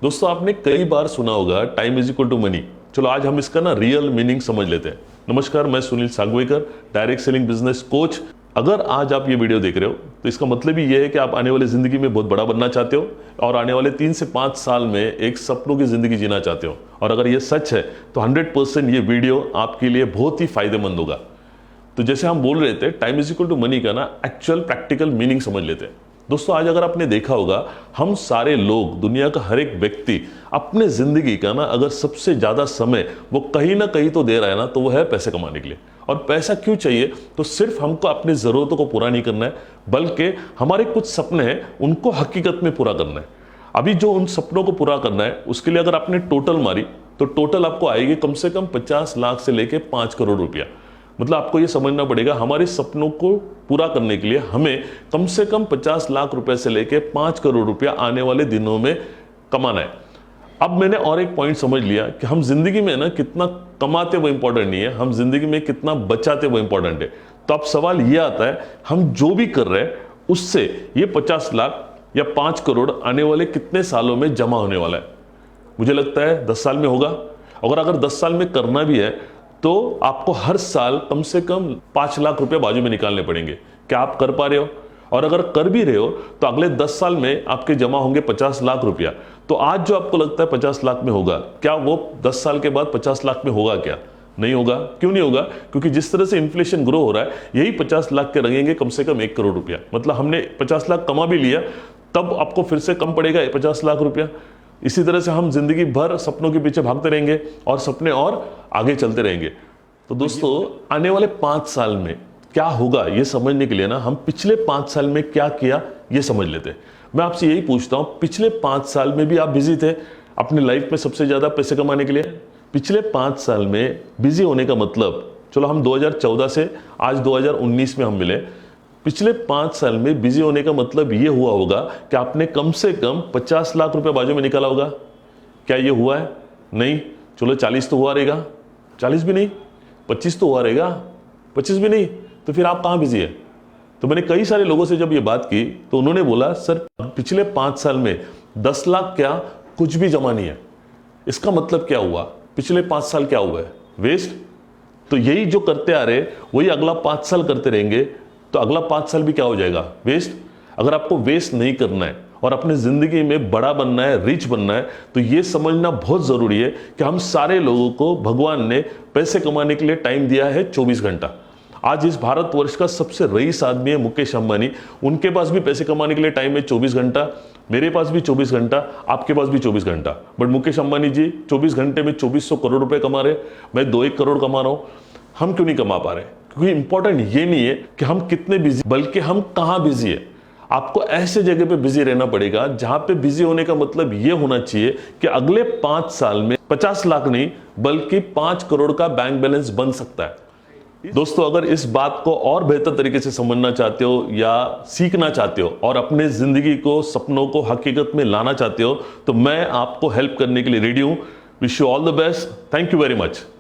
दोस्तों आपने कई बार सुना होगा time is equal to money. चलो आज हम इसका ना रियल मीनिंग समझ लेते हैं। नमस्कार, मैं Sunil Sangwekar, direct selling business coach. अगर आज आप ये वीडियो देख रहे हो तो इसका मतलब ही ये है कि आप आने वाली जिंदगी में बहुत बड़ा बनना चाहते हो और आने वाले 3 से 5 साल में एक सपनों की जिंदगी जीना चाहते हो। और अगर ये सच है तो 100% ये वीडियो आपके लिए बहुत ही फायदेमंद होगा। तो जैसे हम बोल रहे थे time is equal to money का ना एक्चुअल प्रैक्टिकल मीनिंग समझ लेते हैं। दोस्तों आज अगर आपने देखा होगा, हम सारे लोग, दुनिया का हर एक व्यक्ति अपने जिंदगी का ना अगर सबसे ज्यादा समय वो कहीं ना कहीं तो दे रहा है ना, तो वो है पैसे कमाने के लिए। और पैसा क्यों चाहिए? तो सिर्फ हमको अपनी जरूरतों को पूरा नहीं करना है, बल्कि हमारे कुछ सपने हैं उनको हकीकत में पूरा करना है। अभी जो उन सपनों को पूरा करना है उसके लिए अगर आपने टोटल मारी तो टोटल आपको आएगी कम से कम 50 लाख से लेके 5 करोड़ रुपया। मतलब आपको ये समझना पड़ेगा, हमारे सपनों को पूरा करने के लिए हमें कम से कम 50 लाख रुपए से लेके 5 करोड़ रुपया आने वाले दिनों में कमाना है। अब मैंने और एक पॉइंट समझ लिया कि हम जिंदगी में ना कितना कमाते वो इंपॉर्टेंट नहीं है, हम जिंदगी में कितना बचाते वो इंपॉर्टेंट है। तो अब सवाल ये आता है, हम जो भी कर रहे हैं उससे ये 50 लाख या 5 करोड़ आने वाले कितने सालों में जमा होने वाला है? मुझे लगता है 10 साल में होगा। अगर 10 साल में करना भी है तो आपको हर साल कम से कम 5 लाख रुपए बाजू में निकालने पड़ेंगे। क्या आप कर पा रहे हो? और अगर कर भी रहे हो तो अगले 10 साल में आपके जमा होंगे 50 लाख रुपया। तो आज जो आपको लगता है 50 लाख में होगा, क्या वो 10 साल के बाद 50 लाख में होगा? क्या नहीं होगा? क्यों नहीं होगा? क्योंकि जिस तरह से इन्फ्लेशन ग्रो हो रहा है, यही 50 लाख के लगेंगे कम से कम 1 करोड़ रुपया। मतलब हमने 50 लाख कमा भी लिया, तब आपको फिर से कम पड़ेगा 50 लाख रुपया। इसी तरह से हम जिंदगी भर सपनों के पीछे भागते रहेंगे और सपने और आगे चलते रहेंगे। तो दोस्तों आने वाले 5 साल में क्या होगा ये समझने के लिए ना हम पिछले 5 साल में क्या किया ये समझ लेते हैं। मैं आपसे यही पूछता हूं, पिछले 5 साल में भी आप बिजी थे अपनी लाइफ में सबसे ज्यादा पैसे कमाने के लिए? पिछले 5 साल में बिजी होने का मतलब, चलो हम 2014 से आज 2019 में हम मिले, पिछले 5 साल में बिजी होने का मतलब ये हुआ होगा कि आपने कम से कम 50 लाख रुपए बाजू में निकाला होगा। क्या ये हुआ है? नहीं। चलो 40 तो हुआ रहेगा, 40 भी नहीं, 25 तो हुआ रहेगा, 25 भी नहीं, तो फिर आप कहां बिजी है? तो मैंने कई सारे लोगों से जब ये बात की तो उन्होंने बोला, सर पिछले 5 साल में 10 लाख क्या, कुछ भी जमा नहीं है। इसका मतलब क्या हुआ? पिछले 5 साल क्या हुआ है? वेस्ट। तो यही जो करते आ रहे वही अगला 5 साल करते रहेंगे, तो अगला 5 साल भी क्या हो जाएगा? वेस्ट। अगर आपको वेस्ट नहीं करना है और अपनी जिंदगी में बड़ा बनना है, रिच बनना है, तो ये समझना बहुत जरूरी है कि हम सारे लोगों को भगवान ने पैसे कमाने के लिए टाइम दिया है 24 घंटा। आज इस भारतवर्ष का सबसे रईस आदमी है मुकेश अंबानी, उनके पास भी पैसे कमाने के लिए टाइम है 24 घंटा, मेरे पास भी 24 घंटा, आपके पास भी 24 घंटा। बट मुकेश अंबानी जी 24 घंटे में 2400 करोड़ रुपए कमा रहे, मैं 2-1 करोड़ कमा रहा हूं। हम क्यों नहीं कमा पा रहे? क्योंकि इंपॉर्टेंट ये नहीं है कि हम कितने बिजी, बल्कि हम कहां बिजी है। आपको ऐसे जगह पे बिजी रहना पड़ेगा जहां पे बिजी होने का मतलब ये होना चाहिए कि अगले 5 साल में 50 लाख नहीं बल्कि 5 करोड़ का बैंक बैलेंस बन सकता है। दोस्तों अगर इस बात को और बेहतर तरीके से समझना चाहते हो या सीखना चाहते हो और अपने जिंदगी को, सपनों को हकीकत में लाना चाहते हो, तो मैं आपको हेल्प करने के लिए रेडी हूं। Wish you all the best. Thank you very much.